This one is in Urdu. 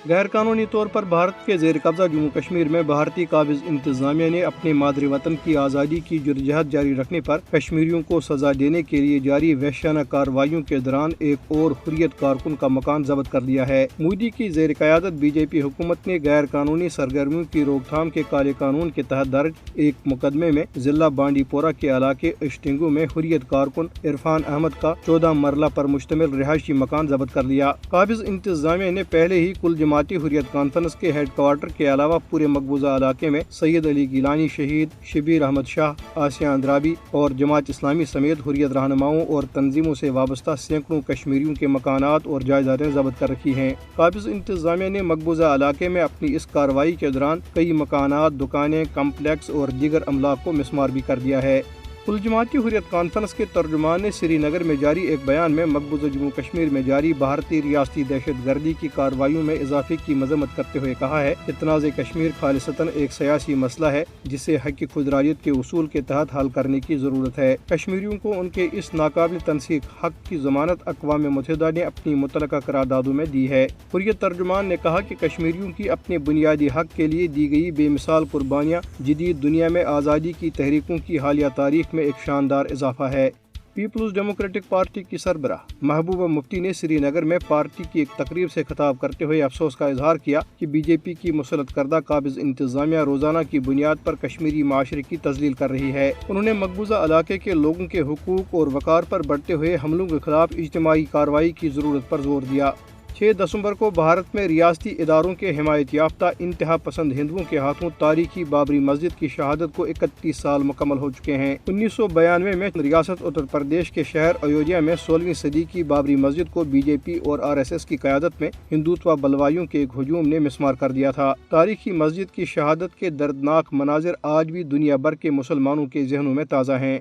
غیر قانونی طور پر بھارت کے زیر قبضہ جموں کشمیر میں بھارتی قابض انتظامیہ نے اپنے مادری وطن کی آزادی کی جدوجہد جاری رکھنے پر کشمیریوں کو سزا دینے کے لیے جاری وحشیانہ کارروائیوں کے دوران ایک اور حریت کارکن کا مکان ضبط کر لیا ہے۔ مودی کی زیر قیادت بی جے پی حکومت نے غیر قانونی سرگرمیوں کی روک تھام کے کالے قانون کے تحت درج ایک مقدمے میں ضلع بانڈی پورہ کے علاقے اشٹنگو میں حریت کارکن عرفان احمد کا 14 مرلہ پر مشتمل رہائشی مکان ضبط کر لیا۔ قابض انتظامیہ نے پہلے ہی کل جماعتی حریت کانفرنس کے ہیڈ کوارٹر کے علاوہ پورے مقبوضہ علاقے میں سید علی گیلانی شہید، شبیر احمد شاہ، آسیہ اندرابی اور جماعت اسلامی سمیت حریت رہنماؤں اور تنظیموں سے وابستہ سینکڑوں کشمیریوں کے مکانات اور جائیدادیں ضبط کر رکھی ہیں۔ قابض انتظامیہ نے مقبوضہ علاقے میں اپنی اس کارروائی کے دوران کئی مکانات، دکانیں، کمپلیکس اور دیگر املاک کو مسمار بھی کر دیا ہے۔ کل جماعتی حریت کانفرنس کے ترجمان نے سری نگر میں جاری ایک بیان میں مقبوضہ جموں کشمیر میں جاری بھارتی ریاستی دہشت گردی کی کارروائیوں میں اضافے کی مذمت کرتے ہوئے کہا ہے کہ تنازع کشمیر خالصتاً ایک سیاسی مسئلہ ہے جسے حق خودارادیت کے اصول کے تحت حل کرنے کی ضرورت ہے۔ کشمیریوں کو ان کے اس ناقابل تنسیق حق کی ضمانت اقوام متحدہ نے اپنی متعلقہ قراردادوں میں دی ہے۔ حریت ترجمان نے کہا کہ کشمیریوں کی اپنے بنیادی حق کے لیے دی گئی بے مثال قربانیاں جدید دنیا میں آزادی کی تحریکوں کی حالیہ تاریخ میں ایک شاندار اضافہ ہے۔ پیپلز ڈیموکریٹک پارٹی کی سربراہ محبوبہ مفتی نے سری نگر میں پارٹی کی ایک تقریب سے خطاب کرتے ہوئے افسوس کا اظہار کیا کہ بی جے پی کی مسلط کردہ قابض انتظامیہ روزانہ کی بنیاد پر کشمیری معاشرے کی تذلیل کر رہی ہے۔ انہوں نے مقبوضہ علاقے کے لوگوں کے حقوق اور وقار پر بڑھتے ہوئے حملوں کے خلاف اجتماعی کارروائی کی ضرورت پر زور دیا۔ 6 دسمبر کو بھارت میں ریاستی اداروں کے حمایت یافتہ انتہا پسند ہندوؤں کے ہاتھوں تاریخی بابری مسجد کی شہادت کو 31 سال مکمل ہو چکے ہیں۔ 1992 میں ریاست اتر پردیش کے شہر ایودھیا میں 16ویں صدی کی بابری مسجد کو بی جے پی اور RSS کی قیادت میں ہندوتوا بلوائیوں کے ایک ہجوم نے مسمار کر دیا تھا۔ تاریخی مسجد کی شہادت کے دردناک مناظر آج بھی دنیا بھر کے مسلمانوں کے ذہنوں میں تازہ ہیں۔